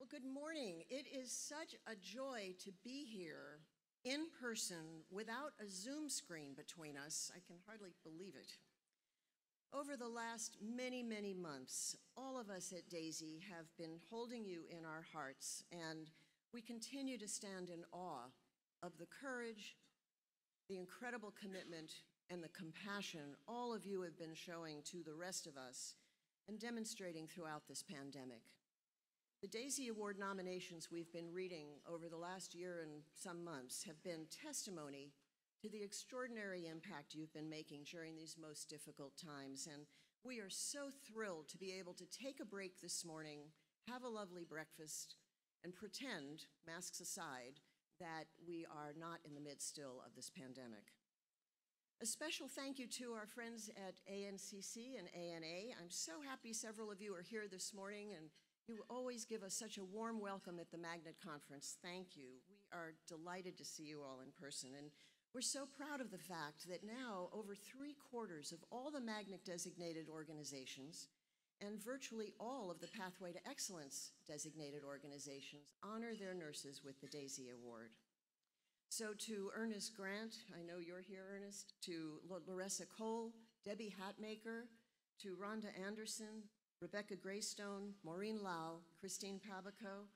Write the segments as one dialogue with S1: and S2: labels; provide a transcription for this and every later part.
S1: Well, good morning. It is such a joy to be here in person without a Zoom screen between us. I can hardly believe it. Over the last many months, all of us at Daisy have been holding you in our hearts, and we continue to stand in awe of the courage, the incredible commitment, and the compassion all of you have been showing to the rest of us and demonstrating throughout this pandemic. The Daisy Award nominations we've been reading over the last year and some months have been testimony to the extraordinary impact you've been making during these most difficult times. And we are so thrilled to be able to take a break this morning, have a lovely breakfast, and pretend, masks aside, that we are not in the midst still of this pandemic. A special thank you to our friends at ANCC and ANA. I'm so happy several of you are here this morning, and you always give us such a warm welcome at the Magnet Conference. Thank you. We are delighted to see you all in person. And we're so proud of the fact that now over 3/4 of all the Magnet designated organizations and virtually all of the Pathway to Excellence designated organizations honor their nurses with the Daisy Award. So to Ernest Grant, I know you're here, Ernest, to Larissa Cole, Debbie Hatmaker, to Rhonda Anderson, Rebecca Greystone, Maureen Lau, Christine Pabico,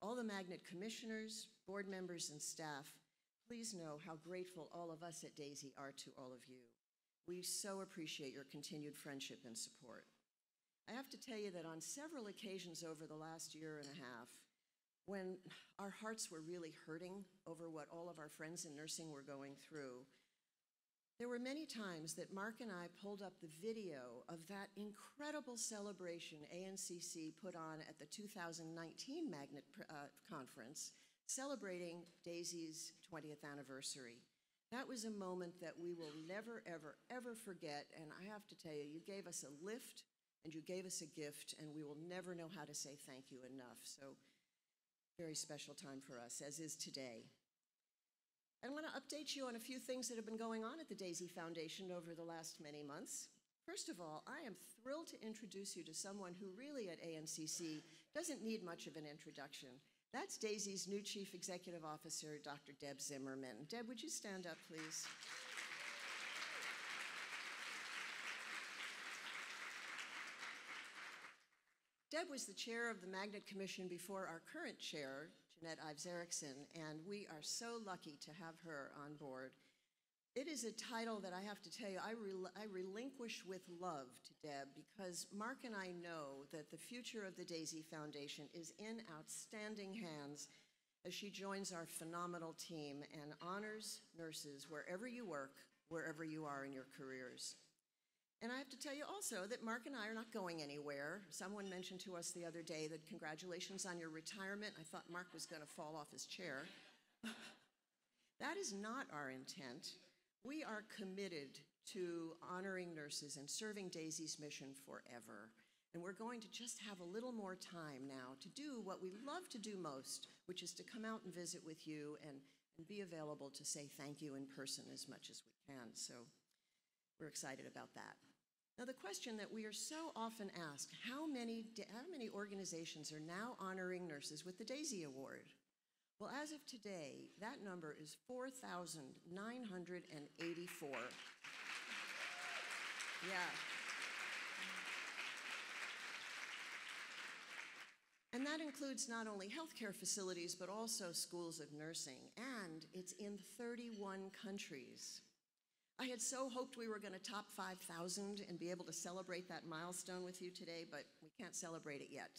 S1: all the Magnet commissioners, board members, and staff, please know how grateful all of us at Daisy are to all of you. We so appreciate your continued friendship and support. I have to tell you that on several occasions over the last year and a half, when our hearts were really hurting over what all of our friends in nursing were going through, there were many times that Mark and I pulled up the video of that incredible celebration ANCC put on at the 2019 Magnet Conference, celebrating Daisy's 20th anniversary. That was a moment that we will never, ever forget, and I have to tell you, you gave us a lift and you gave us a gift, and we will never know how to say thank you enough. So, very special time for us, as is today. I want to update you on a few things that have been going on at the Daisy Foundation over the last many months. First of all, I am thrilled to introduce you to someone who really at ANCC doesn't need much of an introduction. That's Daisy's new Chief Executive Officer, Dr. Deb Zimmerman. Deb, would you stand up, please? Deb was the chair of the Magnet Commission before our current chair, Jeanette Ives Erickson, and we are so lucky to have her on board. It is a title that I have to tell you, I relinquish with love to Deb, because Mark and I know that the future of the Daisy Foundation is in outstanding hands as she joins our phenomenal team and honors nurses wherever you work, wherever you are in your careers. And I have to tell you also that Mark and I are not going anywhere. Someone mentioned to us the other day that congratulations on your retirement. I thought Mark was going to fall off his chair. That is not our intent. We are committed to honoring nurses and serving Daisy's mission forever. And we're going to just have a little more time now to do what we love to do most, which is to come out and visit with you and be available to say thank you in person as much as we can. So we're excited about that. Now, the question that we are so often asked, how many organizations are now honoring nurses with the Daisy Award? Well, as of today, that number is 4,984. Yeah. And that includes not only healthcare facilities, but also schools of nursing, and it's in 31 countries. I had so hoped we were going to top 5,000 and be able to celebrate that milestone with you today, but we can't celebrate it yet,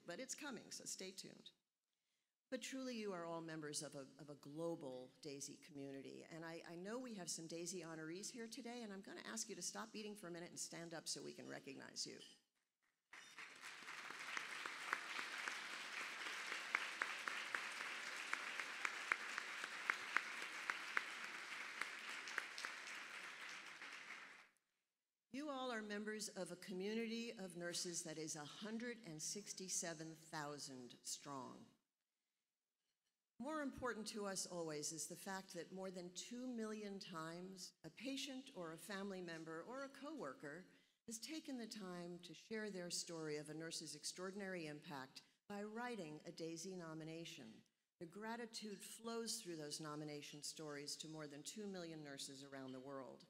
S1: but it's coming, so stay tuned. But truly, you are all members of a global Daisy community, and I know we have some Daisy honorees here today, and I'm going to ask you to stop eating for a minute and stand up so we can recognize you. You all are members of a community of nurses that is 167,000 strong. More important to us always is the fact that more than 2 million times a patient or a family member or a coworker has taken the time to share their story of a nurse's extraordinary impact by writing a Daisy nomination. The gratitude flows through those nomination stories to more than 2 million nurses around the world.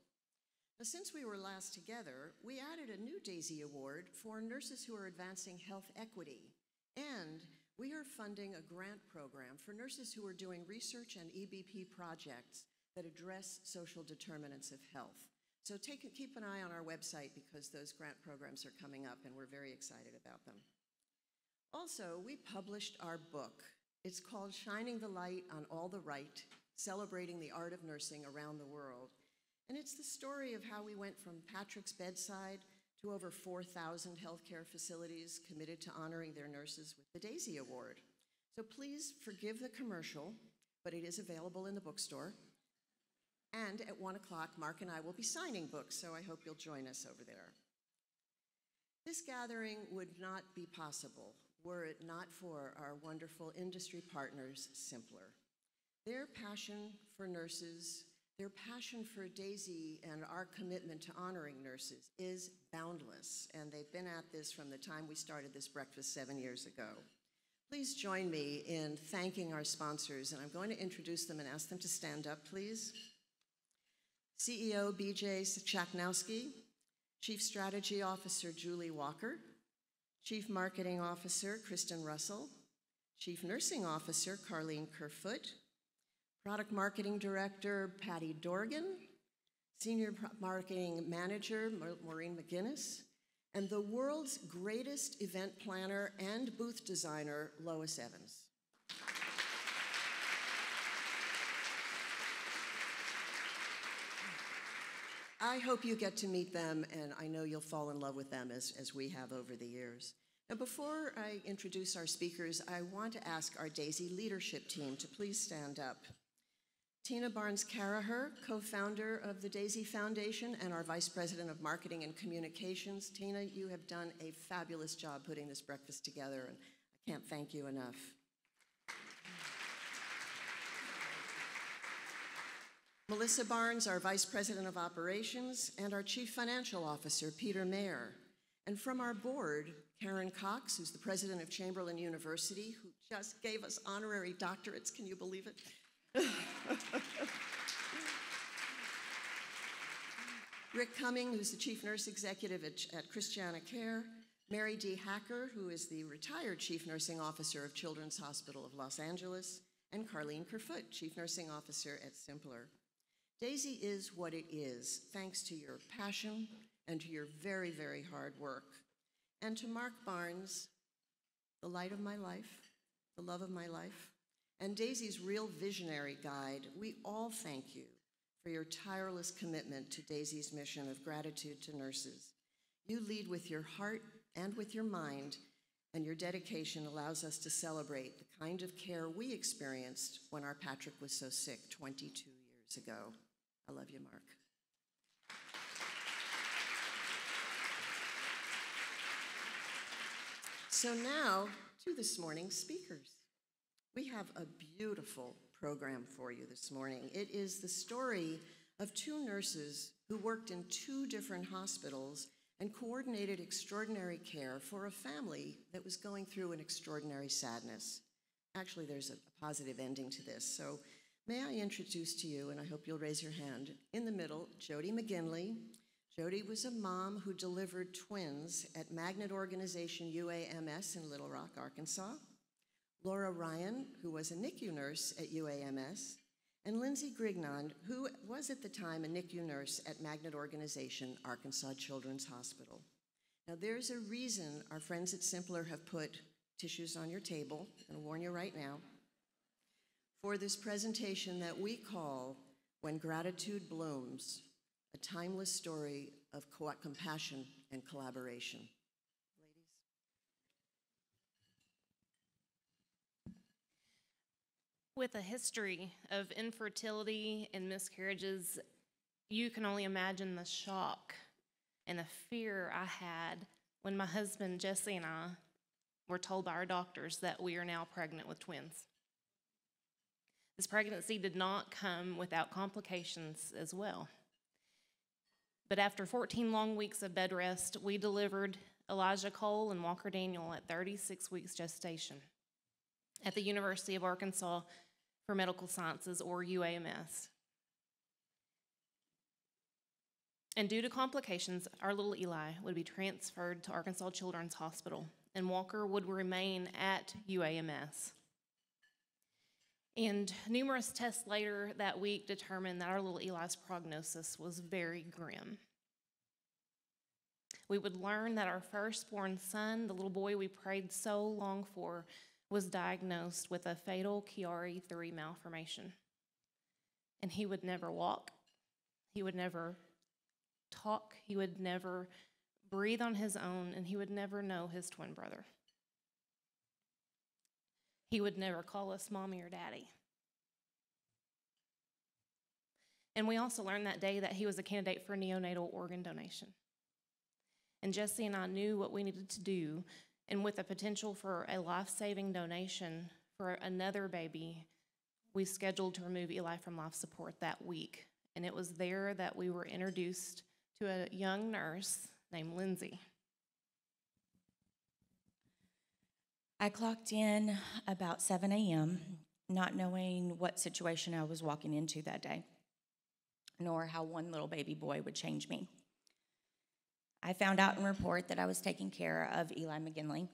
S1: Now, since we were last together, we added a new Daisy Award for nurses who are advancing health equity, and we are funding a grant program for nurses who are doing research and EBP projects that address social determinants of health. So keep an eye on our website because those grant programs are coming up and we're very excited about them. Also, we published our book. It's called Shining the Light on All the Right, Celebrating the Art of Nursing Around the World. And it's the story of how we went from Patrick's bedside to over 4,000 healthcare facilities committed to honoring their nurses with the Daisy Award. So please forgive the commercial, but it is available in the bookstore. And at 1 o'clock, Mark and I will be signing books, so I hope you'll join us over there. This gathering would not be possible were it not for our wonderful industry partners, Simpler. Their passion for nurses, their passion for Daisy and our commitment to honoring nurses is boundless, and they've been at this from the time we started this breakfast 7 years ago. Please join me in thanking our sponsors, and I'm going to introduce them and ask them to stand up, please. CEO BJ Chaknowski, Chief Strategy Officer Julie Walker, Chief Marketing Officer Kristen Russell, Chief Nursing Officer Carlene Kerfoot, Product Marketing Director Patty Dorgan, Senior Marketing Manager Maureen McGinnis, and the world's greatest event planner and booth designer Lois Evans. I hope you get to meet them, and I know you'll fall in love with them as we have over the years. Now, before I introduce our speakers, I want to ask our Daisy leadership team to please stand up. Tina Barnes-Caraher, co-founder of the Daisy Foundation and our Vice President of Marketing and Communications. Tina, you have done a fabulous job putting this breakfast together, and I can't thank you enough. Melissa Barnes, our Vice President of Operations, and our Chief Financial Officer, Peter Mayer. And from our board, Karen Cox, who's the President of Chamberlain University, who just gave us honorary doctorates. Can you believe it? Rick Cumming, who's the Chief Nurse Executive at Christiana Care. Mary D. Hacker, who is the retired Chief Nursing Officer of Children's Hospital of Los Angeles. And Carlene Kerfoot, Chief Nursing Officer at Simpler. Daisy is what it is, thanks to your passion and to your very, very hard work. And to Mark Barnes, the light of my life, the love of my life, and Daisy's real visionary guide, we all thank you for your tireless commitment to Daisy's mission of gratitude to nurses. You lead with your heart and with your mind, and your dedication allows us to celebrate the kind of care we experienced when our Patrick was so sick 22 years ago. I love you, Mark. So now to this morning's speakers. We have a beautiful program for you this morning. It is the story of two nurses who worked in two different hospitals and coordinated extraordinary care for a family that was going through an extraordinary sadness. Actually, there's a positive ending to this. So may I introduce to you, and I hope you'll raise your hand, in the middle, Jody Mcginley. Jody was a mom who delivered twins at Magnet Organization UAMS in Little Rock, Arkansas. Laura Ryan, who was a NICU nurse at UAMS, and Lindsay Grignon, who was at the time a NICU nurse at Magnet Organization, Arkansas Children's Hospital. Now, there's a reason our friends at Simpler have put tissues on your table. I'm going to warn you right now. For this presentation that we call When Gratitude Blooms, a timeless story of compassion and collaboration. Ladies.
S2: With a history of infertility and miscarriages, you can only imagine the shock and the fear I had when my husband, Jesse, and I were told by our doctors that we are now pregnant with twins. This pregnancy did not come without complications as well. But after 14 long weeks of bed rest, we delivered Elijah Cole and Walker Daniel at 36 weeks gestation at the University of Arkansas for Medical Sciences, or UAMS. And due to complications, our little Eli would be transferred to Arkansas Children's Hospital, and Walker would remain at UAMS. And numerous tests later that week determined that our little Eli's prognosis was very grim. We would learn that our firstborn son, the little boy we prayed so long for, was diagnosed with a fatal Chiari-3 malformation. And he would never walk. He would never talk. He would never breathe on his own, and he would never know his twin brother. He would never call us mommy or daddy. And we also learned that day that he was a candidate for neonatal organ donation. And Jesse and I knew what we needed to do, and with the potential for a life-saving donation for another baby, we scheduled to remove Eli from life support that week. And it was there that we were introduced to a young nurse named Lindsay.
S3: I clocked in about 7 a.m., not knowing what situation I was walking into that day, nor how one little baby boy would change me. I found out in report that I was taking care of Eli Mcginley,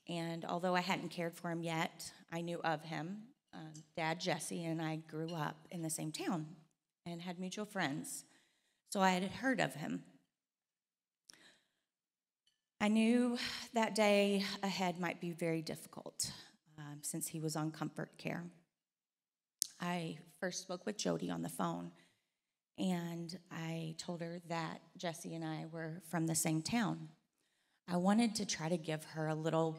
S3: and although I hadn't cared for him yet, I knew of him. Dad, Jesse, and I grew up in the same town and had mutual friends, so I had heard of him. I knew that day ahead might be very difficult since he was on comfort care. I first spoke with Jody on the phone, and I told her that Jesse and I were from the same town. I wanted to try to give her a little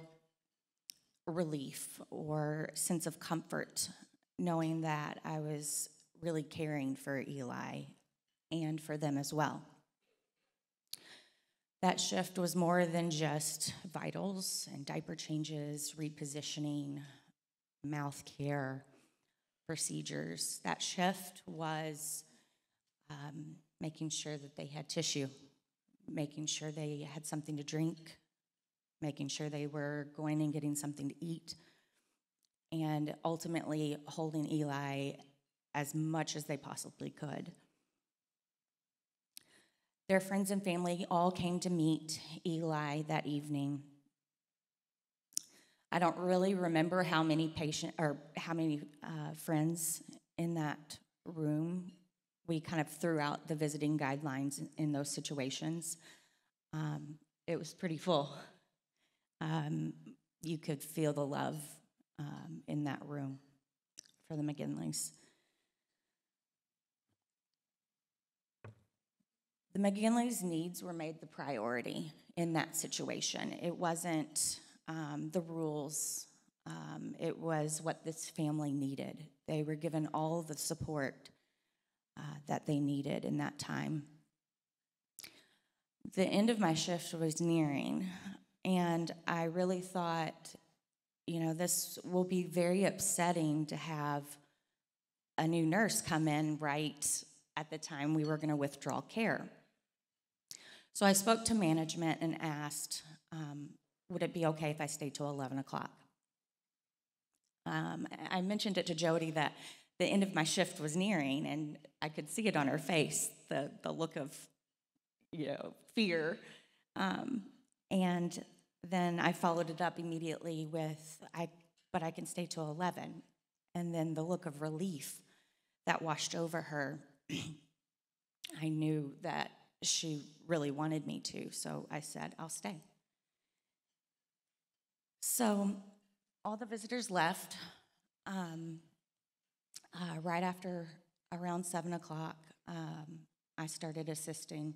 S3: relief or sense of comfort, knowing that I was really caring for Eli and for them as well. That shift was more than just vitals and diaper changes, repositioning, mouth care, procedures. That shift was making sure that they had tissue, making sure they had something to drink, making sure they were going and getting something to eat, and ultimately holding Eli as much as they possibly could. Their friends and family all came to meet Eli that evening. I don't really remember how many friends in that room. We kind of threw out the visiting guidelines in those situations. It was pretty full. You could feel the love in that room for the McGinleys. The McGinleys' needs were made the priority in that situation. It wasn't the rules. It was what this family needed. They were given all the support that they needed in that time. The end of my shift was nearing, and I really thought, this will be very upsetting to have a new nurse come in right at the time we were going to withdraw care. So I spoke to management and asked, would it be okay if I stayed till 11 o'clock? I mentioned it to Jody that the end of my shift was nearing, and I could see it on her face, the look of, fear. And then I followed it up immediately with, but I can stay till 11. And then the look of relief that washed over her, I knew that she really wanted me to, so I said, I'll stay. So all the visitors left. Right after around 7 o'clock, I started assisting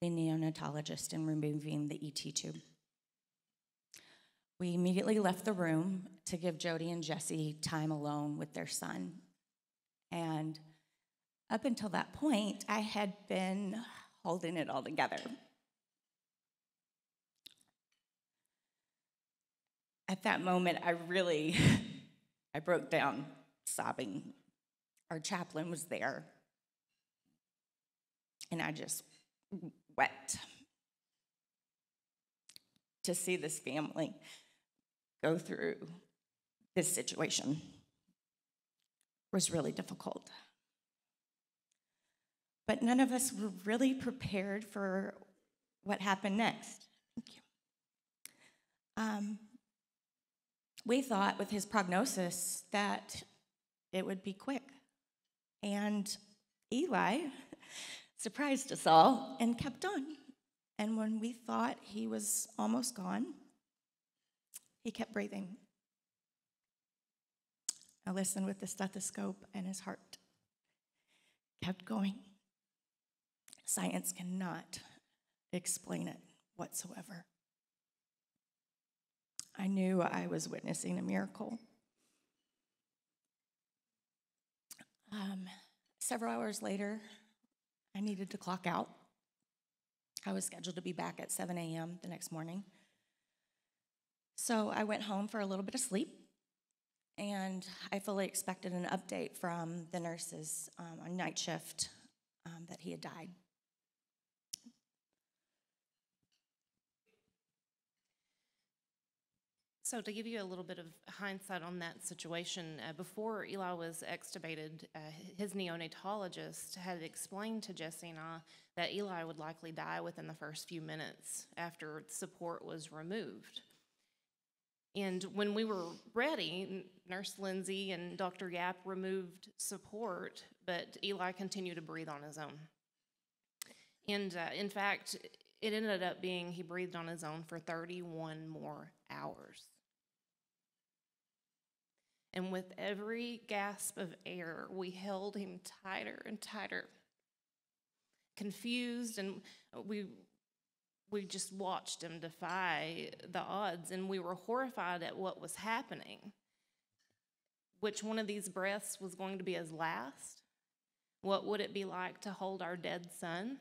S3: the neonatologist in removing the ET tube. We immediately left the room to give Jody and Jesse time alone with their son. And up until that point, I had been holding it all together. At that moment, I broke down sobbing. Our chaplain was there, and I just wept. to see this family go through this situation was really difficult. But none of us were really prepared for what happened next. Thank you. We thought with his prognosis that it would be quick. And Eli surprised us all and kept on. And when we thought he was almost gone, he kept breathing. I listened with the stethoscope, and his heart kept going. Science cannot explain it whatsoever. I knew I was witnessing a miracle. Several hours later, I needed to clock out. I was scheduled to be back at 7 a.m. the next morning. So I went home for a little bit of sleep, and I fully expected an update from the nurses on night shift that he had died.
S2: So to give you a little bit of hindsight on that situation, before Eli was extubated, his neonatologist had explained to Jesse and I that Eli would likely die within the first few minutes after support was removed. And when we were ready, Nurse Lindsay and Dr. Yap removed support, but Eli continued to breathe on his own. And in fact, it ended up being he breathed on his own for 31 more hours. And with every gasp of air, we held him tighter and tighter, confused, and we just watched him defy the odds, and we were horrified at what was happening. Which one of these breaths was going to be his last? What would it be like to hold our dead son?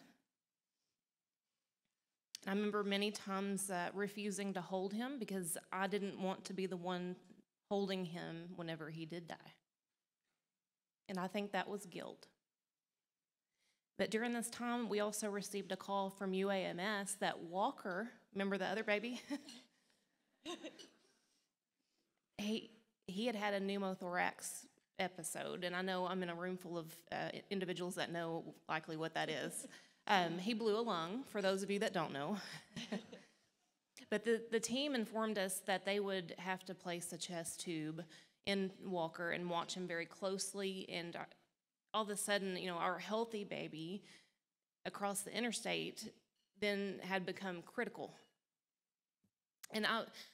S2: I remember many times refusing to hold him because I didn't want to be the one holding him whenever he did die. And I think that was guilt. But during this time, we also received a call from UAMS that Walker, remember the other baby? he had had a pneumothorax episode, and I know I'm in a room full of individuals that know likely what that is. He blew a lung, for those of you that don't know. But the team informed us that they would have to place a chest tube in Walker and watch him very closely, and all of a sudden, our healthy baby across the interstate then had become critical. And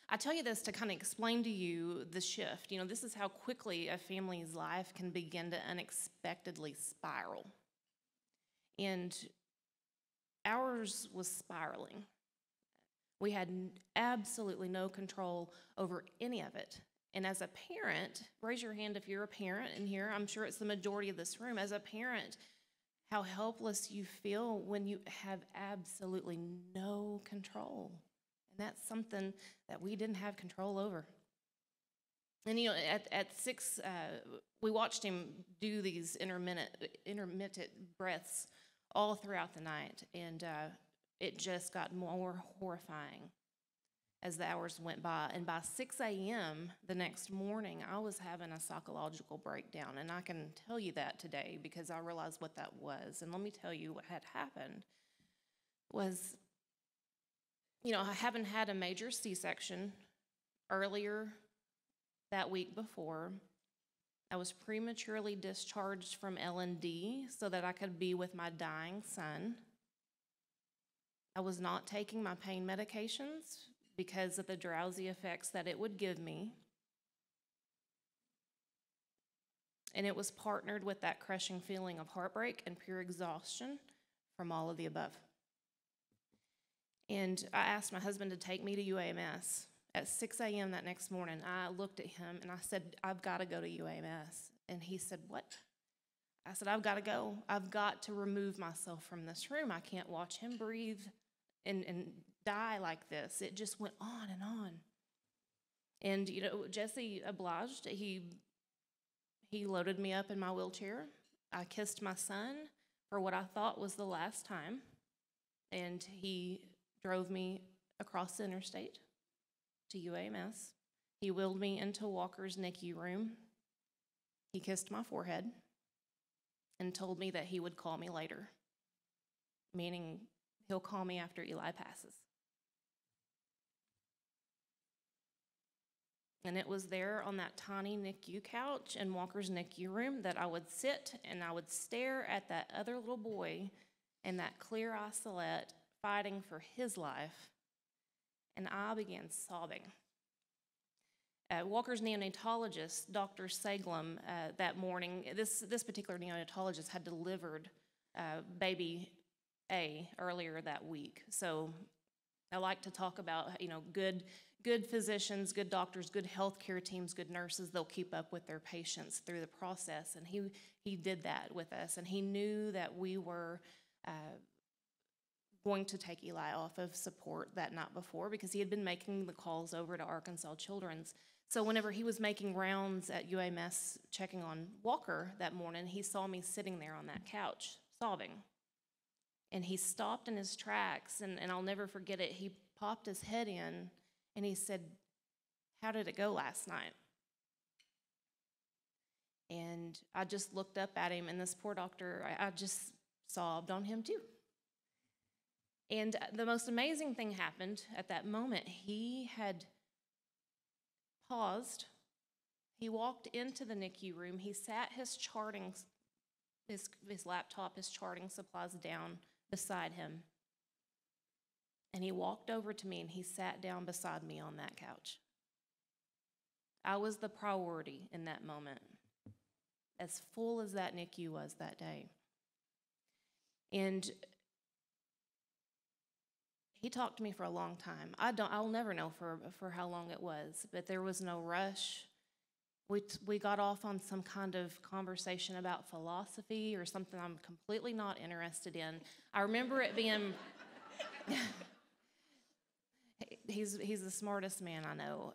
S2: I tell you this to kind of explain to you the shift. This is how quickly a family's life can begin to unexpectedly spiral. And ours was spiraling. We had absolutely no control over any of it. And as a parent, raise your hand if you're a parent in here. I'm sure it's the majority of this room. As a parent, how helpless you feel when you have absolutely no control. And that's something that we didn't have control over. And at 6, we watched him do these intermittent breaths all throughout the night, and it just got more horrifying as the hours went by. And by 6 a.m. the next morning, I was having a psychological breakdown, and I can tell you that today because I realized what that was. And let me tell you what had happened was, I haven't had a major C-section earlier that week before. I was prematurely discharged from L&D so that I could be with my dying son. I was not taking my pain medications because of the drowsy effects that it would give me. And it was partnered with that crushing feeling of heartbreak and pure exhaustion from all of the above. And I asked my husband to take me to UAMS. At 6 a.m. that next morning, I looked at him and I said, I've got to go to UAMS. And he said, what? I said, I've got to go. I've got to remove myself from this room. I can't watch him breathe and die like this. It just went on and on. And, Jesse obliged. He loaded me up in my wheelchair. I kissed my son for what I thought was the last time. And he drove me across the interstate to UAMS. He wheeled me into Walker's NICU room. He kissed my forehead and told me that he would call me later, meaning he'll call me after Eli passes. And it was there on that tiny NICU couch in Walker's NICU room that I would sit and I would stare at that other little boy in that clear isolette fighting for his life, and I began sobbing. Walker's neonatologist, Dr. Seglum, that morning, this particular neonatologist had delivered baby A earlier that week. So I like to talk about, good physicians, good doctors, good healthcare teams, good nurses. They'll keep up with their patients through the process, and he did that with us, and he knew that we were going to take Eli off of support that night before because he had been making the calls over to Arkansas Children's. So whenever he was making rounds at UAMS checking on Walker that morning, he saw me sitting there on that couch sobbing. And he stopped in his tracks, and I'll never forget it. He popped his head in, and he said, "How did it go last night?" And I just looked up at him, and this poor doctor, I just sobbed on him too. And the most amazing thing happened at that moment. He had paused. He walked into the NICU room. He sat his laptop, his charting supplies down beside him. And he walked over to me and he sat down beside me on that couch. I was the priority in that moment, as full as that NICU was that day. And he talked to me for a long time. I'll never know for how long it was, but there was no rush. We got off on some kind of conversation about philosophy or something I'm completely not interested in. I remember it being, he's the smartest man I know.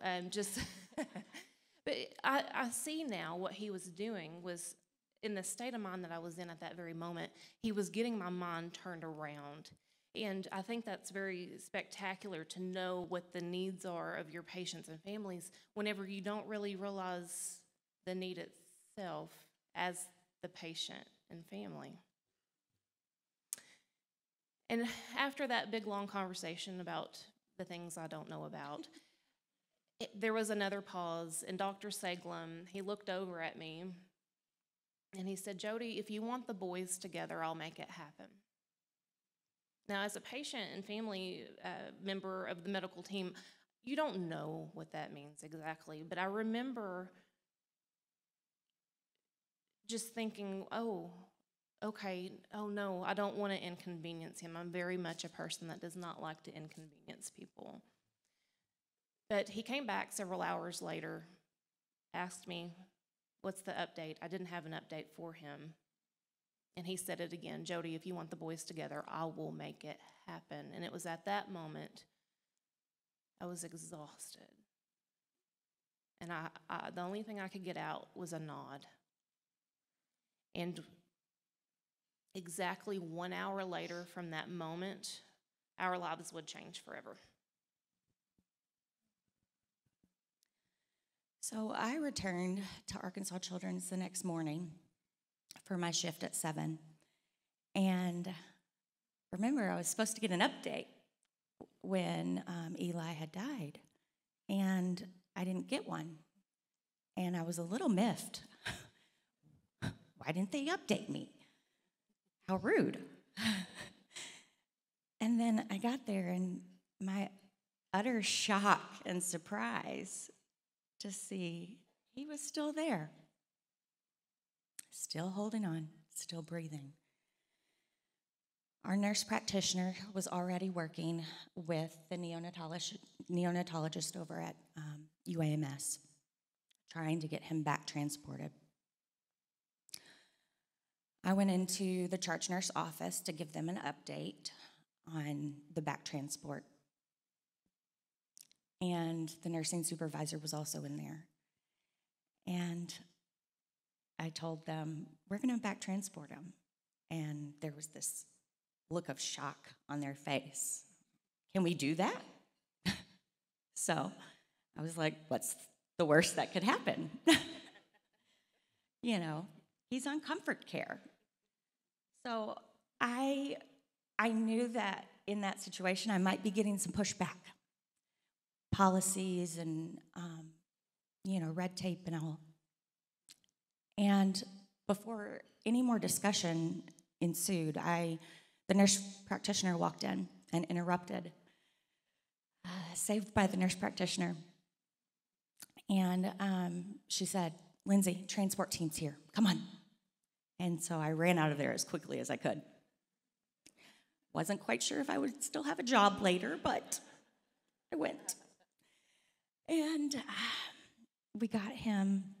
S2: But I see now what he was doing was, in the state of mind that I was in at that very moment, he was getting my mind turned around. And I think that's very spectacular to know what the needs are of your patients and families whenever you don't really realize the need itself as the patient and family. And after that big, long conversation about the things I don't know about, there was another pause, and Dr. Seglum, he looked over at me, and he said, "Jody, if you want the boys together, I'll make it happen." Now, as a patient and family member of the medical team, you don't know what that means exactly, but I remember just thinking, oh, okay, oh no, I don't want to inconvenience him. I'm very much a person that does not like to inconvenience people. But he came back several hours later, asked me, "What's the update?" I didn't have an update for him. And he said it again, "Jody, if you want the boys together, I will make it happen." And it was at that moment I was exhausted. And the only thing I could get out was a nod. And exactly 1 hour later from that moment, our lives would change forever.
S3: So I returned to Arkansas Children's the next morning for my shift at 7. And remember, I was supposed to get an update when Eli had died. And I didn't get one. And I was a little miffed. Why didn't they update me? How rude. And then I got there, and my utter shock and surprise to see he was still there. Still holding on, still breathing. Our nurse practitioner was already working with the neonatologist over at UAMS, trying to get him back transported. I went into the charge nurse office to give them an update on the back transport. And the nursing supervisor was also in there. And I told them, "We're going to back transport him." And there was this look of shock on their face. "Can we do that?" So I was like, what's the worst that could happen? You know, he's on comfort care. So I knew that in that situation I might be getting some pushback, policies and red tape and all. And before any more discussion ensued, the nurse practitioner walked in and interrupted, saved by the nurse practitioner. And she said, "Lindsay, transport team's here. Come on." And so I ran out of there as quickly as I could. Wasn't quite sure if I would still have a job later, but I went. And we got him,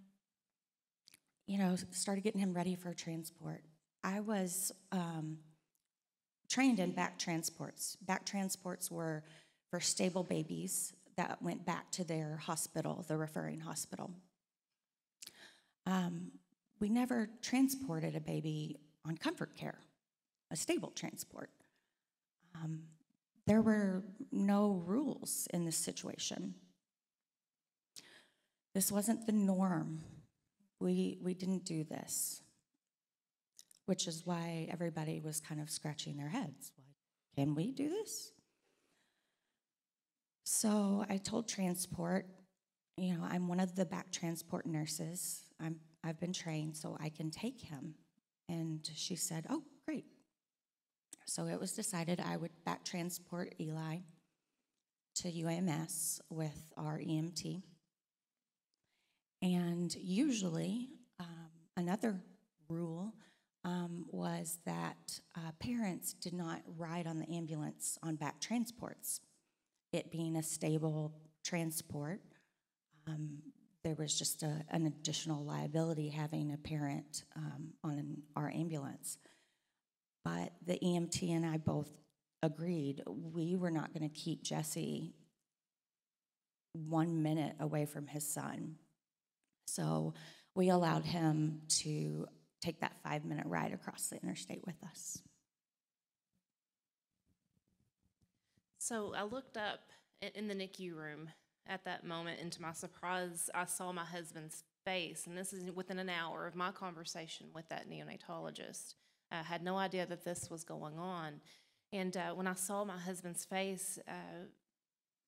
S3: started getting him ready for transport. I was trained in back transports. Back transports were for stable babies that went back to their hospital, the referring hospital. We never transported a baby on comfort care, a stable transport. There were no rules in this situation. This wasn't the norm. We didn't do this, which is why everybody was kind of scratching their heads. Like, can we do this? So I told transport, I'm one of the back transport nurses. I've been trained, so I can take him. And she said, "Oh, great." So it was decided I would back transport Eli to UAMS with our EMT. And usually, another rule was that parents did not ride on the ambulance on back transports. It being a stable transport, there was just an additional liability having a parent on our ambulance. But the EMT and I both agreed we were not going to keep Jesse 1 minute away from his son. So we allowed him to take that 5-minute ride across the interstate with us.
S2: So I looked up in the NICU room at that moment, and to my surprise, I saw my husband's face, and this is within an hour of my conversation with that neonatologist. I had no idea that this was going on. And when I saw my husband's face,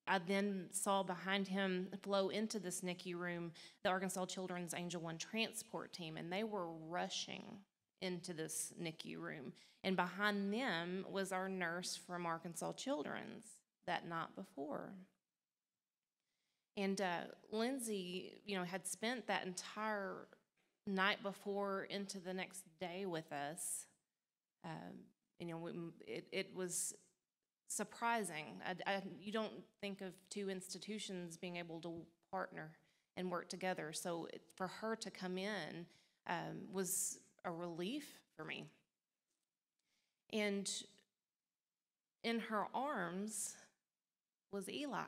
S2: I then saw behind him flow into this NICU room the Arkansas Children's Angel One transport team, and they were rushing into this NICU room. And behind them was our nurse from Arkansas Children's that night before. And Lindsay, had spent that entire night before into the next day with us. It was surprising. You don't think of two institutions being able to partner and work together. So for her to come in was a relief for me. And in her arms was Eli.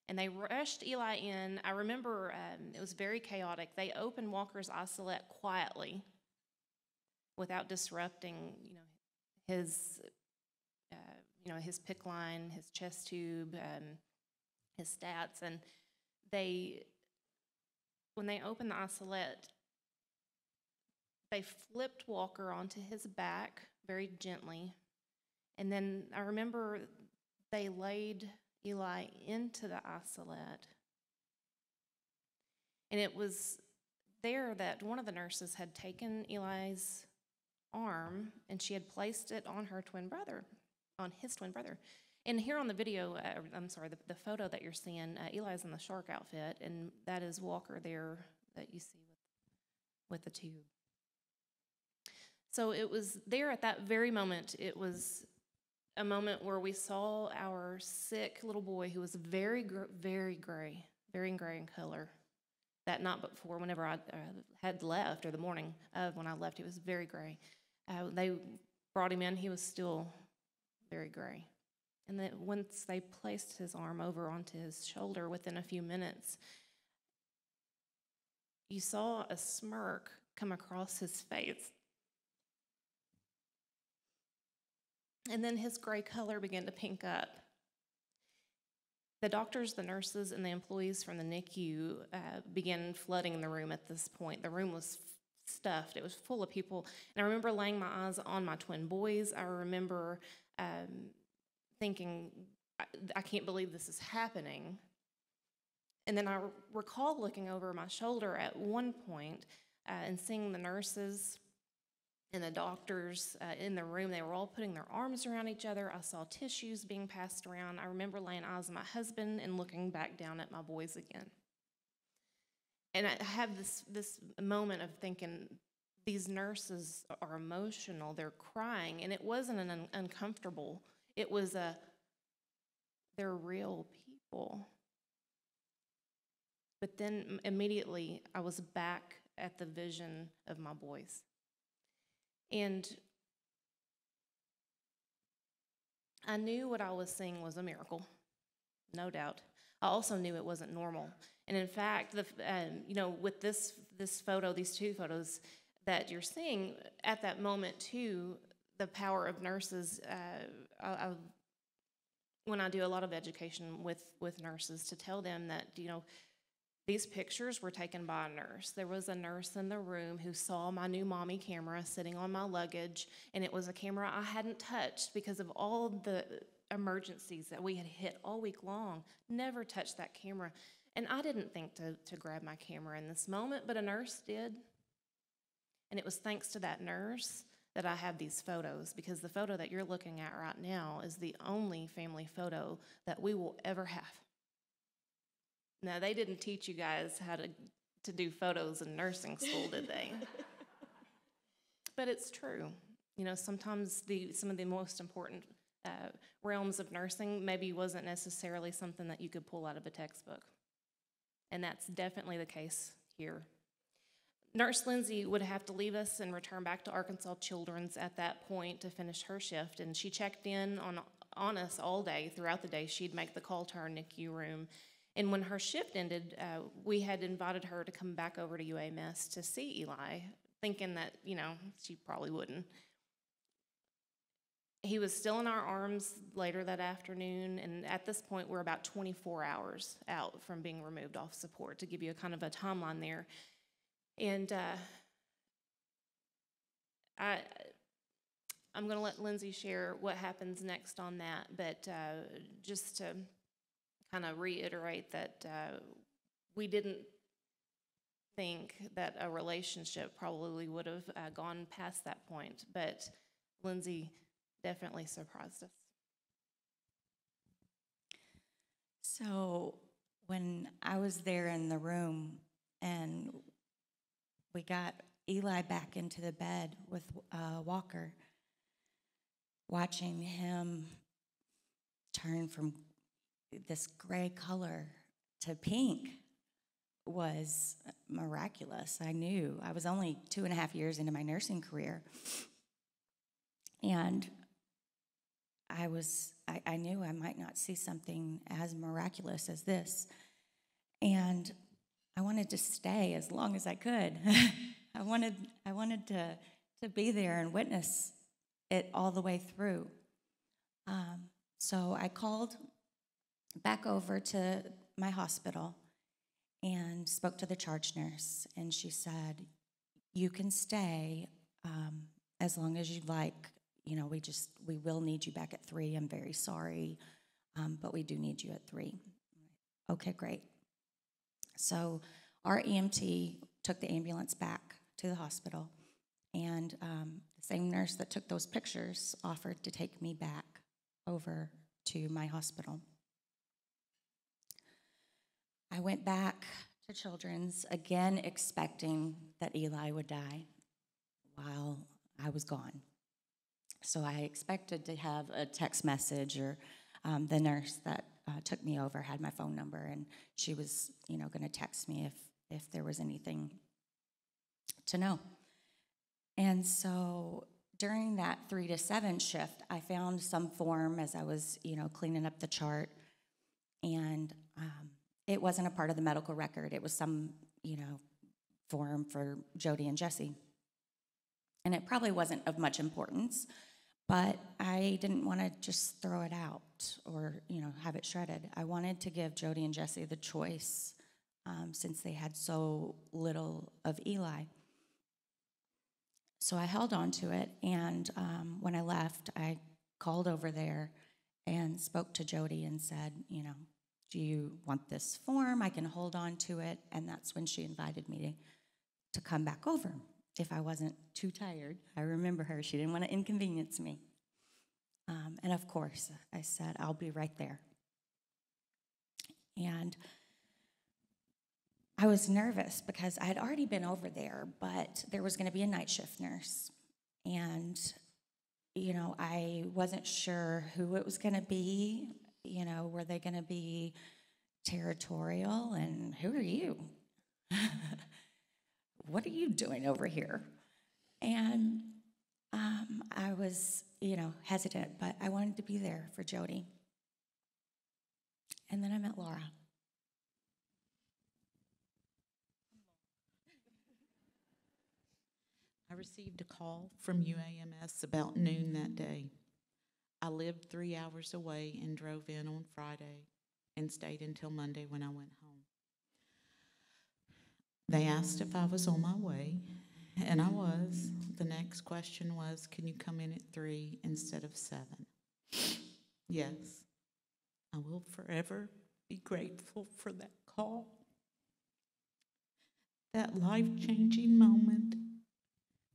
S2: And they rushed Eli in. I remember it was very chaotic. They opened Walker's isolette quietly without disrupting, his PICC line, his chest tube, his stats. And when they opened the isolette, they flipped Walker onto his back very gently. And then I remember they laid Eli into the isolette. And it was there that one of the nurses had taken Eli's arm and she had placed it on his twin brother. And here on the video, the photo that you're seeing, Eli's in the shark outfit, and that is Walker there that you see with the tube. So it was there at that very moment. It was a moment where we saw our sick little boy, who was very gray in color. That night before, whenever I had left, or the morning of when I left, he was very gray. They brought him in, he was still very gray. And then once they placed his arm over onto his shoulder, within a few minutes, you saw a smirk come across his face. And then his gray color began to pink up. The doctors, the nurses, and the employees from the NICU began flooding the room at this point. The room was stuffed. It was full of people. And I remember laying my eyes on my twin boys. I remember thinking, I can't believe this is happening. And then I recall looking over my shoulder at one point and seeing the nurses and the doctors in the room. They were all putting their arms around each other. I saw tissues being passed around. I remember laying eyes on my husband and looking back down at my boys again. And I have this moment of thinking, these nurses are emotional. They're crying. And it wasn't an uncomfortable. It was they're real people. But then immediately I was back at the vision of my boys. And I knew what I was seeing was a miracle, no doubt. I also knew it wasn't normal. And in fact, with this photo, these two photos that you're seeing, at that moment too, the power of nurses. When I do a lot of education with nurses, to tell them that, these pictures were taken by a nurse. There was a nurse in the room who saw my new mommy camera sitting on my luggage, and it was a camera I hadn't touched because of all the emergencies that we had hit all week long. Never touched that camera. And I didn't think to grab my camera in this moment, but a nurse did. And it was thanks to that nurse that I have these photos, because the photo that you're looking at right now is the only family photo that we will ever have. Now, they didn't teach you guys how to do photos in nursing school, did they? But it's true. Sometimes some of the most important realms of nursing maybe wasn't necessarily something that you could pull out of a textbook. And that's definitely the case here. Nurse Lindsay would have to leave us and return back to Arkansas Children's at that point to finish her shift, and she checked in on us all day. Throughout the day, she'd make the call to our NICU room. And when her shift ended, we had invited her to come back over to UAMS to see Eli, thinking that, she probably wouldn't. He was still in our arms later that afternoon, and at this point, we're about 24 hours out from being removed off support, to give you a kind of a timeline there. And I'm going to let Lindsay share what happens next on that, but just to kind of reiterate that we didn't think that a relationship probably would have gone past that point, but Lindsay definitely surprised us.
S3: So when I was there in the room and we got Eli back into the bed with Walker, watching him turn from this gray color to pink was miraculous. I knew. I was only 2.5 years into my nursing career. And I knew I might not see something as miraculous as this. And I wanted to stay as long as I could. I wanted to be there and witness it all the way through. So I called back over to my hospital and spoke to the charge nurse, and she said, "You can stay as long as you'd like. We will need you back at 3. I'm very sorry, but we do need you at 3. Okay, great. So our EMT took the ambulance back to the hospital, and the same nurse that took those pictures offered to take me back over to my hospital. I went back to Children's, again expecting that Eli would die while I was gone. So I expected to have a text message, or the nurse that took me over had my phone number, and she was, going to text me if there was anything to know. And so during that 3 to 7 shift, I found some form as I was, cleaning up the chart, and it wasn't a part of the medical record. It was some, form for Jody and Jesse. And it probably wasn't of much importance, But I didn't want to just throw it out or, have it shredded. I wanted to give Jody and Jesse the choice since they had so little of Eli. So I held on to it, and when I left, I called over there and spoke to Jody and said, do you want this form? I can hold on to it. And that's when she invited me to come back over if I wasn't too tired. I remember her. She didn't want to inconvenience me. And of course, I said, I'll be right there. And I was nervous because I had already been over there, but there was going to be a night shift nurse. And, I wasn't sure who it was going to be. Were they going to be territorial? And who are you? What are you doing over here? And I was, hesitant, but I wanted to be there for Jody. And then I met Laura.
S4: I received a call from UAMS about noon that day. I lived 3 hours away and drove in on Friday and stayed until Monday when I went home. They asked if I was on my way, and I was. The next question was, can you come in at 3 instead of 7? Yes. I will forever be grateful for that call. That life-changing moment.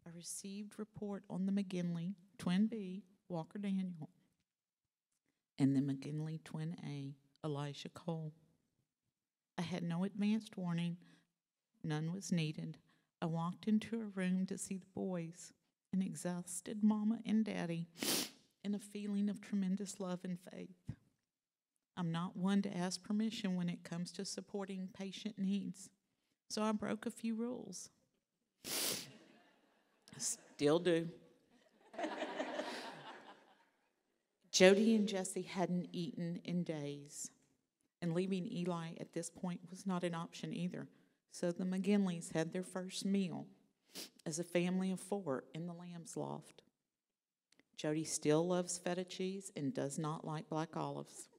S4: I received report on the McGinley, Twin B, Walker Daniel, and the McGinley, Twin A, Elijah Cole. I had no advanced warning. None was needed. I walked into a room to see the boys, an exhausted mama and daddy, and a feeling of tremendous love and faith. I'm not one to ask permission when it comes to supporting patient needs, so I broke a few rules. Still do. Jody and Jesse hadn't eaten in days, and leaving Eli at this point was not an option either. So the McGinleys had their first meal as a family of 4 in the Lamb's Loft. Jody still loves feta cheese and does not like black olives.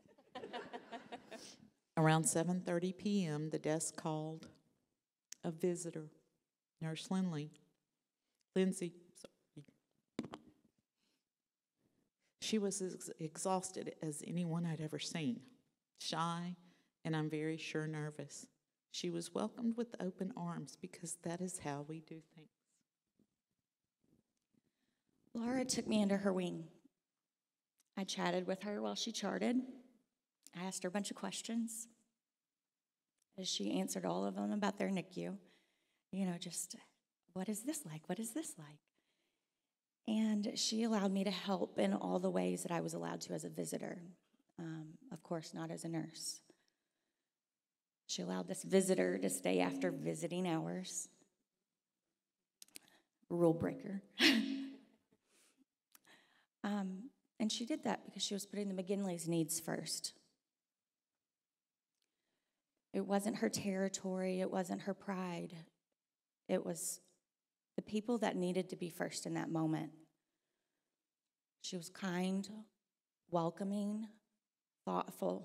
S4: Around 7:30 p.m., the desk called a visitor, Nurse Lindsay. She was as exhausted as anyone I'd ever seen, shy, and I'm very sure nervous. She was welcomed with open arms because that is how we do things.
S3: Laura took me under her wing. I chatted with her while she charted. I asked her a bunch of questions. As she answered all of them about their NICU, just what is this like? What is this like? And she allowed me to help in all the ways that I was allowed to as a visitor. Of course, not as a nurse. She allowed this visitor to stay after visiting hours. Rule breaker. And she did that because she was putting the McGinley's needs first. It wasn't her territory. It wasn't her pride. It was the people that needed to be first in that moment. She was kind, welcoming, thoughtful.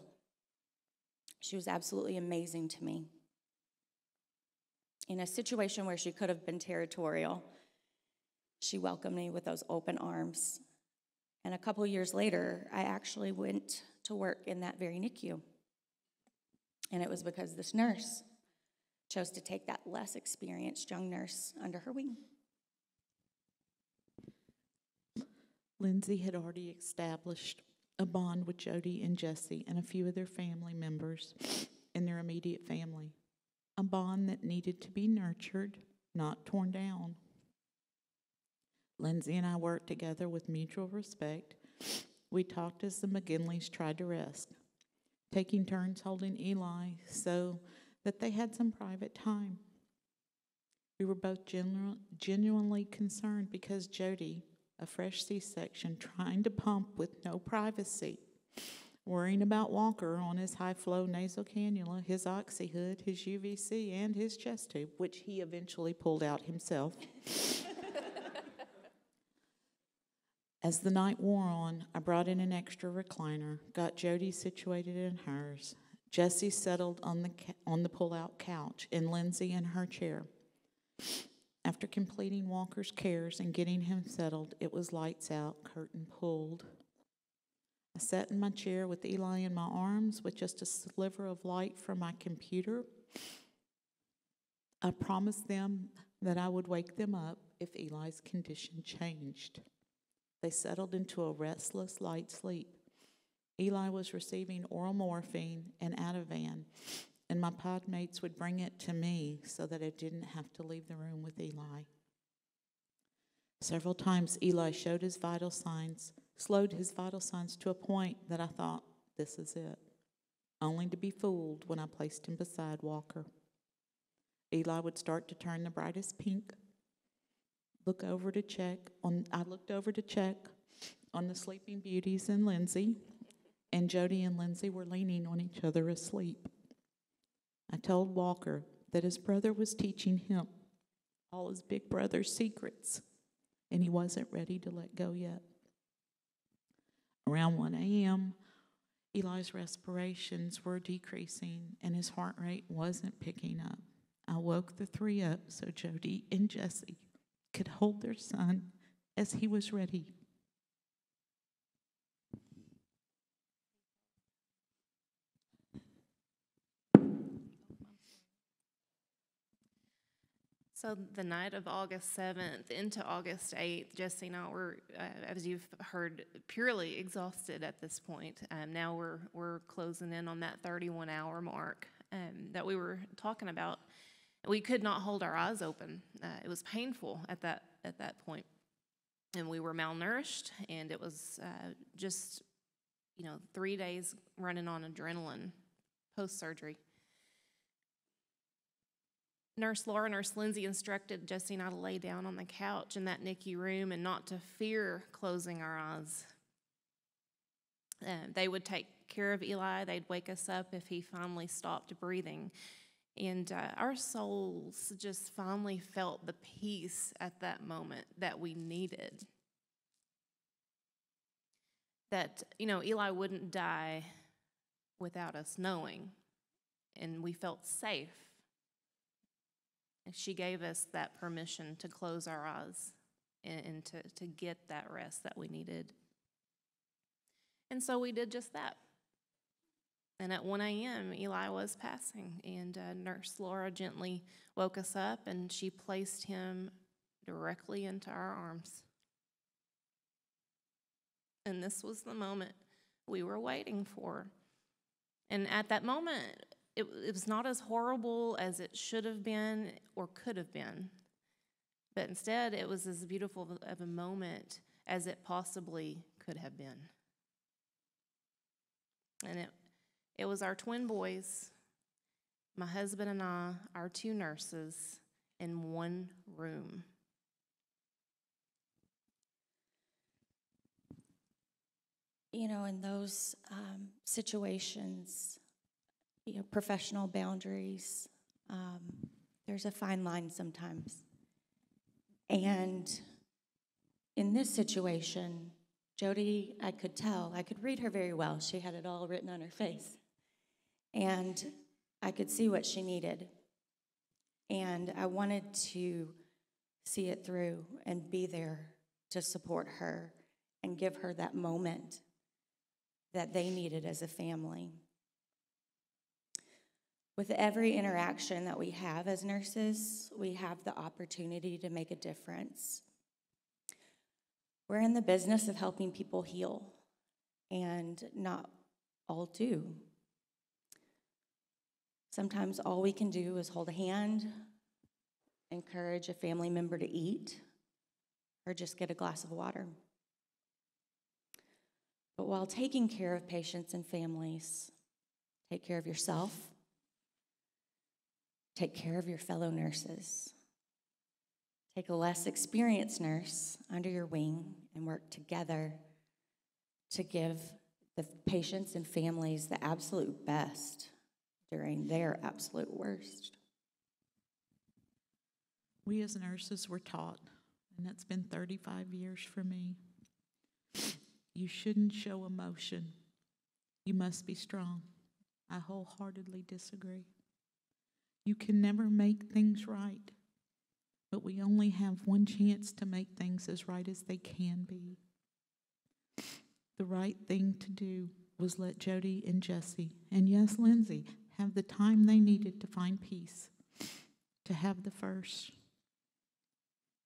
S3: She was absolutely amazing to me. In a situation where she could have been territorial, she welcomed me with those open arms. And a couple years later, I actually went to work in that very NICU. And it was because this nurse chose to take that less experienced young nurse under her wing.
S4: Lindsay had already established a bond with Jody and Jesse and a few of their family members in their immediate family. A bond that needed to be nurtured, not torn down. Lindsay and I worked together with mutual respect. We talked as the McGinleys tried to rest, taking turns holding Eli so that they had some private time. We were both genuinely concerned because Jody, a fresh C-section, trying to pump with no privacy, worrying about Walker on his high-flow nasal cannula, his oxy hood, his UVC, and his chest tube, which he eventually pulled out himself. As the night wore on, I brought in an extra recliner, got Jody situated in hers. Jessie settled on the pull-out couch, and Lindsay in her chair. After completing Walker's cares and getting him settled, it was lights out, curtain pulled. I sat in my chair with Eli in my arms with just a sliver of light from my computer. I promised them that I would wake them up if Eli's condition changed. They settled into a restless, light sleep. Eli was receiving oral morphine and Ativan, and my pod mates would bring it to me so that I didn't have to leave the room with Eli. Several times Eli slowed his vital signs to a point that I thought, this is it, only to be fooled when I placed him beside Walker. Eli would start to turn the brightest pink. I looked over to check on the sleeping beauties and Lindsay, and Jody and Lindsay were leaning on each other asleep. I told Walker that his brother was teaching him all his big brother's secrets, and he wasn't ready to let go yet. Around 1 a.m., Eli's respirations were decreasing, and his heart rate wasn't picking up. I woke the three up so Jody and Jessie could hold their son as he was ready.
S2: So the night of August 7th into August 8th, Jesse and I were, as you've heard, purely exhausted at this point. Now we're closing in on that 31-hour mark that we were talking about. We could not hold our eyes open. It was painful at that point. And we were malnourished, and it was just, 3 days running on adrenaline post-surgery. Nurse Laura, Nurse Lindsay instructed Jesse and I to lay down on the couch in that NICU room and not to fear closing our eyes. They would take care of Eli. They'd wake us up if he finally stopped breathing. And our souls just finally felt the peace at that moment that we needed. That, Eli wouldn't die without us knowing. And we felt safe. She gave us that permission to close our eyes and to get that rest that we needed. And so we did just that. And at 1 a.m., Eli was passing, and Nurse Laura gently woke us up, and she placed him directly into our arms. And this was the moment we were waiting for. And at that moment, it was not as horrible as it should have been or could have been. But instead, it was as beautiful of a moment as it possibly could have been. And it was our twin boys, my husband and I, our two nurses, in one room.
S3: In those situations, professional boundaries, there's a fine line sometimes. And in this situation, Jody, I could read her very well. She had it all written on her face. And I could see what she needed. And I wanted to see it through and be there to support her and give her that moment that they needed as a family. With every interaction that we have as nurses, we have the opportunity to make a difference. We're in the business of helping people heal, and not all do. Sometimes all we can do is hold a hand, encourage a family member to eat, or just get a glass of water. But while taking care of patients and families, take care of yourself, take care of your fellow nurses. Take a less experienced nurse under your wing and work together to give the patients and families the absolute best during their absolute worst.
S4: We as nurses were taught, and that's been 35 years for me, You shouldn't show emotion. You must be strong. I wholeheartedly disagree. You can never make things right, but we only have one chance to make things as right as they can be. The right thing to do was let Jody and Jesse, and yes, Lindsay, have the time they needed to find peace, to have the first.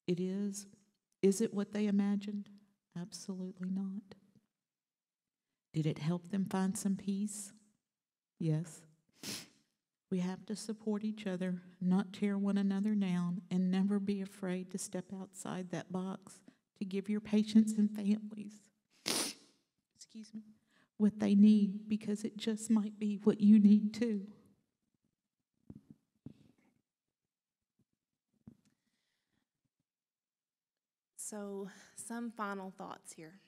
S4: Is it what they imagined? Absolutely not. Did it help them find some peace? Yes. We have to support each other, not tear one another down, and never be afraid to step outside that box to give your patients and families, what they need, because it just might be what you need too.
S2: So, some final thoughts here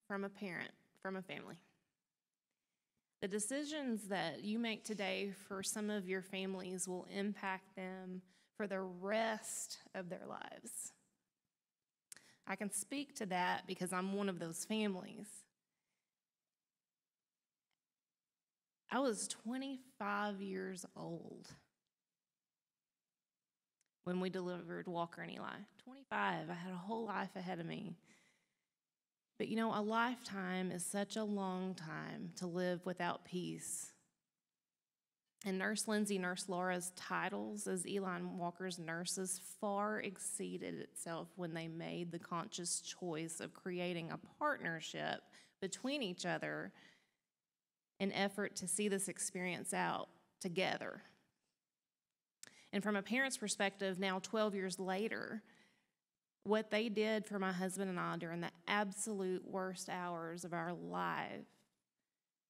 S2: from a parent, from a family. The decisions that you make today for some of your families will impact them for the rest of their lives. I can speak to that because I'm one of those families. I was 25 years old when we delivered Walker and Eli. 25, I had a whole life ahead of me. But you know, a lifetime is such a long time to live without peace. And Nurse Lindsay, Nurse Laura's titles as Eli and Walker's nurses far exceeded itself when they made the conscious choice of creating a partnership between each other in effort to see this experience out together. And from a parent's perspective, now 12 years later, what they did for my husband and I during the absolute worst hours of our life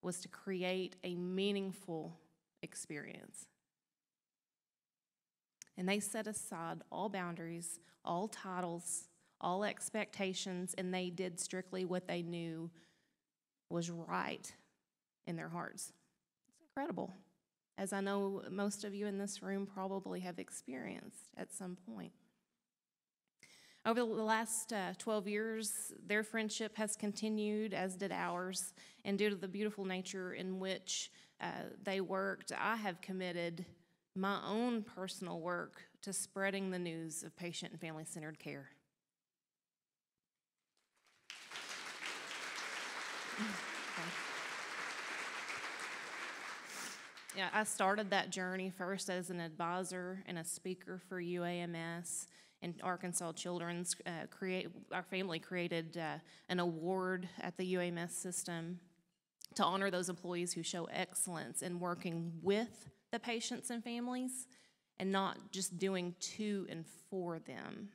S2: was to create a meaningful experience. And they set aside all boundaries, all titles, all expectations, and they did strictly what they knew was right in their hearts. It's incredible, as I know most of you in this room probably have experienced at some point. Over the last 12 years, their friendship has continued, as did ours, and due to the beautiful nature in which they worked, I have committed my own personal work to spreading the news of patient and family-centered care. Yeah, I started that journey first as an advisor and a speaker for UAMS. And Arkansas Children's our family created an award at the UAMS system to honor those employees who show excellence in working with the patients and families and not just doing to and for them.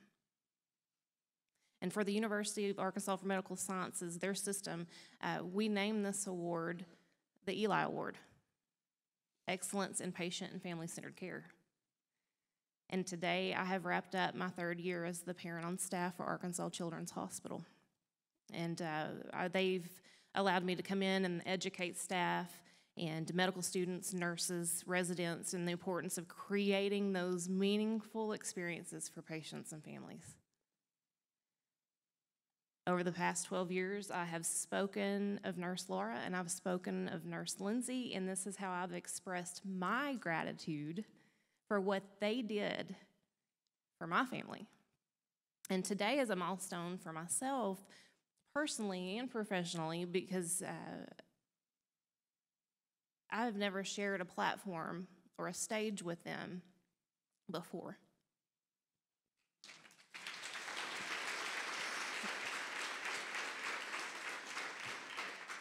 S2: And for the University of Arkansas for Medical Sciences, their system, we named this award the Eli Award, Excellence in Patient and Family-Centered Care. And today, I have wrapped up my third year as the parent on staff for Arkansas Children's Hospital. And they've allowed me to come in and educate staff and medical students, nurses, residents, and the importance of creating those meaningful experiences for patients and families. Over the past 12 years, I have spoken of Nurse Laura and I've spoken of Nurse Lindsay, and this is how I've expressed my gratitude for what they did for my family. And today is a milestone for myself, personally and professionally, because I've never shared a platform or a stage with them before.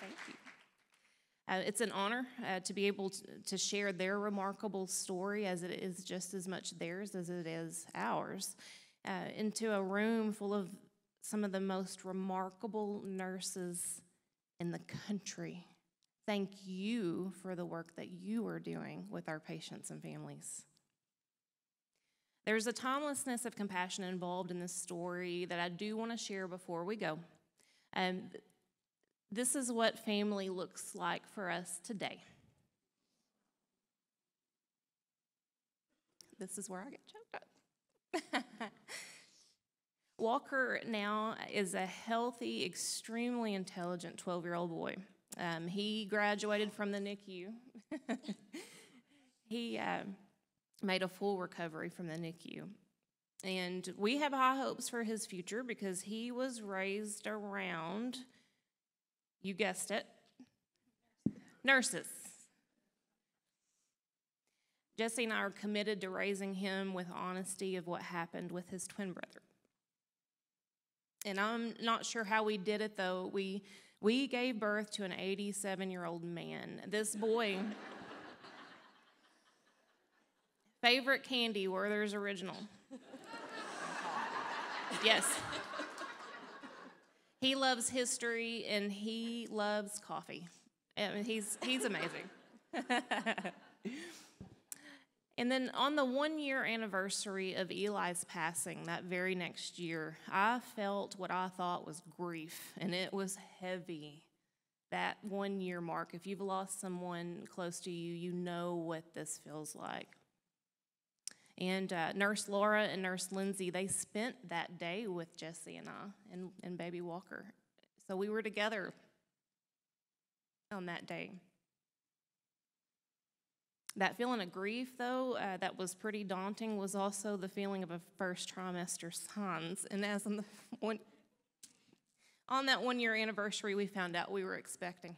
S2: Thank you. It's an honor to be able to share their remarkable story, as it is just as much theirs as it is ours, into a room full of some of the most remarkable nurses in the country. Thank you for the work that you are doing with our patients and families. There's a timelessness of compassion involved in this story that I do want to share before we go. This is what family looks like for us today. This is where I get choked up. Walker now is a healthy, extremely intelligent 12-year-old boy. He graduated from the NICU. He made a full recovery from the NICU. And we have high hopes for his future because he was raised around, you guessed it, nurses. Jesse and I are committed to raising him with honesty of what happened with his twin brother. And I'm not sure how we did it, though. We gave birth to an 87-year-old man. This boy, favorite candy, Werther's Original. Yes. He loves history and he loves coffee. I mean, he's amazing. And then on the 1-year anniversary of Eli's passing, that very next year, I felt what I thought was grief, and it was heavy. That 1-year mark, if you've lost someone close to you, you know what this feels like. And Nurse Laura and Nurse Lindsay, they spent that day with Jesse and I and baby Walker. So we were together on that day. That feeling of grief, though, that was pretty daunting, was also the feeling of a first trimester signs. And as on that 1-year anniversary, we found out we were expecting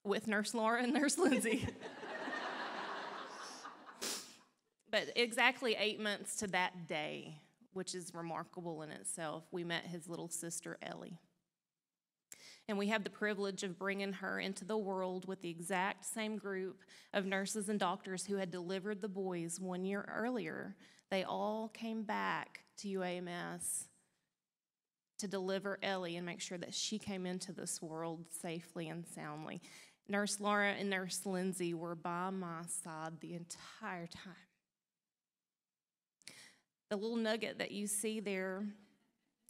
S2: with Nurse Laura and Nurse Lindsay. But exactly 8 months to that day, which is remarkable in itself, we met his little sister, Ellie. And we have the privilege of bringing her into the world with the exact same group of nurses and doctors who had delivered the boys 1 year earlier. They all came back to UAMS to deliver Ellie and make sure that she came into this world safely and soundly. Nurse Laura and Nurse Lindsay were by my side the entire time. The little nugget that you see there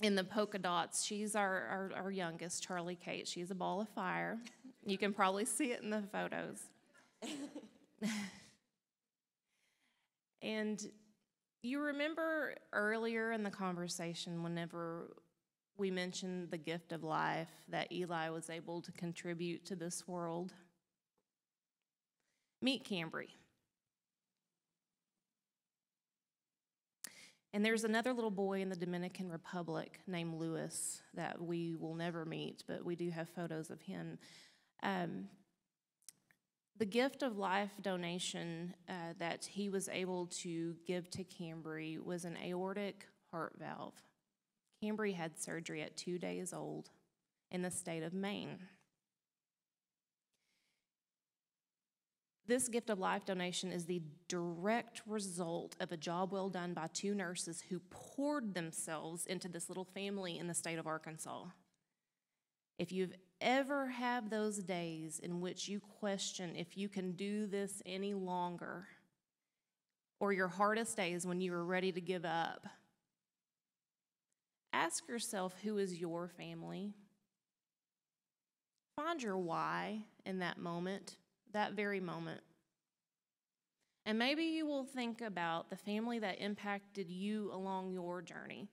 S2: in the polka dots, she's our youngest, Charlie Kate. She's a ball of fire. You can probably see it in the photos. And you remember earlier in the conversation, whenever we mentioned the gift of life that Eli was able to contribute to this world? Meet Cambry. And there's another little boy in the Dominican Republic named Louis that we will never meet, but we do have photos of him. The gift of life donation that he was able to give to Cambry was an aortic heart valve. Cambry had surgery at 2 days old in the state of Maine. This gift of life donation is the direct result of a job well done by 2 nurses who poured themselves into this little family in the state of Arkansas. If you've ever had those days in which you question if you can do this any longer, or your hardest days when you were ready to give up, ask yourself, who is your family? Find your why in that moment. That very moment. And maybe you will think about the family that impacted you along your journey.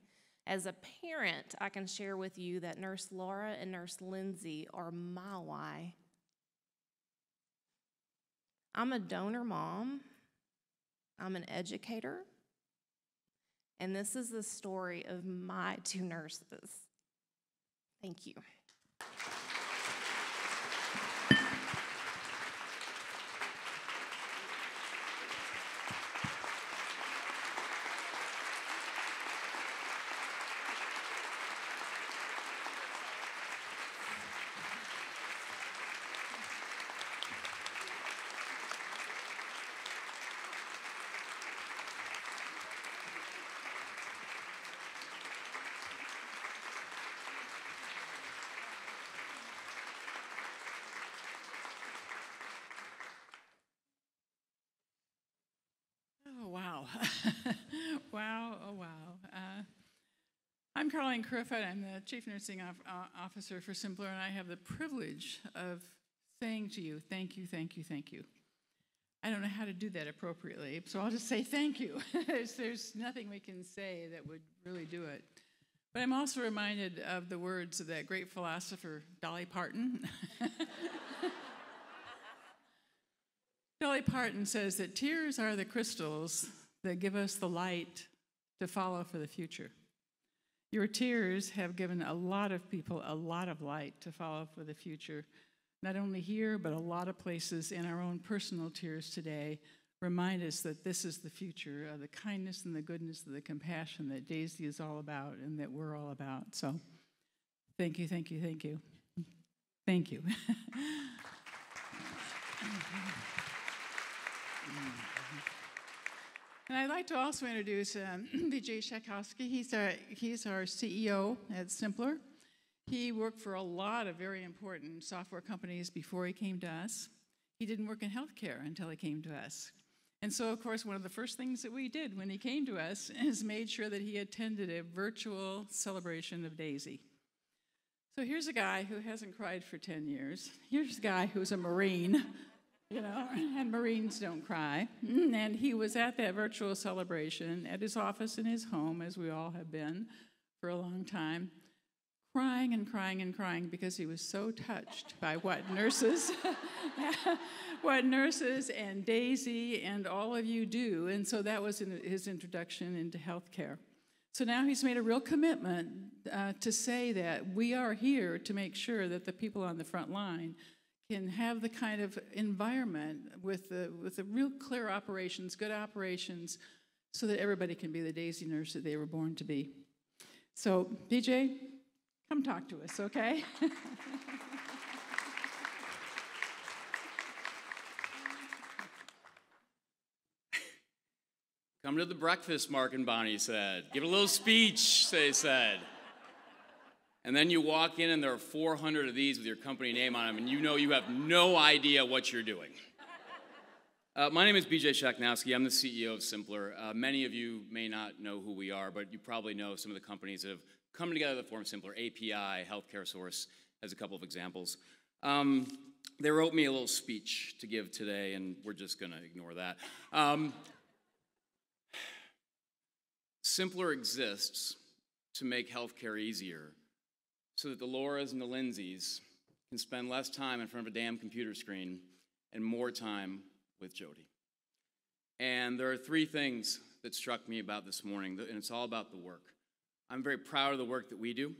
S2: As a parent, I can share with you that Nurse Laura and Nurse Lindsay are my why. I'm a donor mom. I'm an educator. And this is the story of my 2 nurses. Thank you.
S5: Oh, wow. Wow, oh, wow. I'm Caroline Crowfoot. I'm the Chief Nursing Officer for Simpler, and I have the privilege of saying to you, thank you, thank you, thank you. I don't know how to do that appropriately, so I'll just say thank you. There's nothing we can say that would really do it. But I'm also reminded of the words of that great philosopher, Dolly Parton. Dolly Parton says that tears are the crystals that give us the light to follow for the future. Your tears have given a lot of people a lot of light to follow for the future. Not only here, but a lot of places, in our own personal tears today remind us that this is the future of the kindness and the goodness and the compassion that Daisy is all about and that we're all about. So thank you, thank you, thank you. Thank you. And I'd like to also introduce Vijay Shakowski. He's our CEO at Simpler. He worked for a lot of very important software companies before he came to us. He didn't work in healthcare until he came to us. And so, of course, one of the first things that we did when he came to us is made sure that he attended a virtual celebration of Daisy. So here's a guy who hasn't cried for 10 years. Here's a guy who's a Marine, you know, and Marines don't cry. And he was at that virtual celebration at his office in his home, as we all have been for a long time, crying and crying and crying because he was so touched by what nurses and Daisy and all of you do. And so that was his introduction into healthcare. So now he's made a real commitment to say that we are here to make sure that the people on the front line can have the kind of environment with the real clear operations, good operations, so that everybody can be the Daisy nurse that they were born to be. So, BJ, come talk to us, okay?
S6: Come to the breakfast, Mark and Bonnie said. Give a little speech, they said. And then you walk in and there are 400 of these with your company name on them, and you know you have no idea what you're doing. My name is BJ Shaknowski. I'm the CEO of Simpler. Many of you may not know who we are, but you probably know some of the companies that have come together to form Simpler. API, Healthcare Source, as a couple of examples. They wrote me a little speech to give today, and we're just going to ignore that. Simpler exists to make healthcare easier so that the Lauras and the Lindsays can spend less time in front of a damn computer screen and more time with Jody. And there are three things that struck me about this morning, and it's all about the work. I'm very proud of the work that we do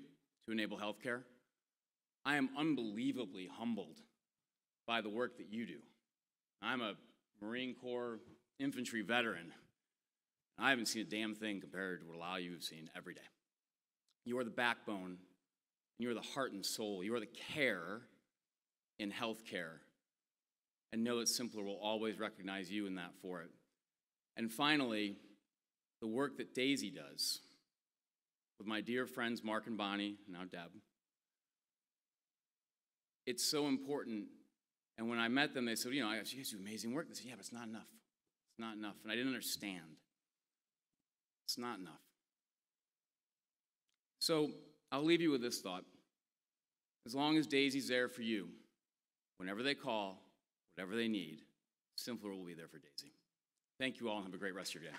S6: to enable healthcare. I am unbelievably humbled by the work that you do. I'm a Marine Corps infantry veteran. I haven't seen a damn thing compared to what a lot of you have seen every day. You are the backbone, you are the heart and soul, you are the care in healthcare. And know that Simpler will always recognize you in that for it. And finally, the work that Daisy does with my dear friends Mark and Bonnie, now Deb. It's so important. And when I met them, they said, you know, you guys do amazing work. They said, yeah, but it's not enough. It's not enough. And I didn't understand. It's not enough. So I'll leave you with this thought. As long as Daisy's there for you, whenever they call, whatever they need, Simpler will be there for Daisy. Thank you all and have a great rest of your day.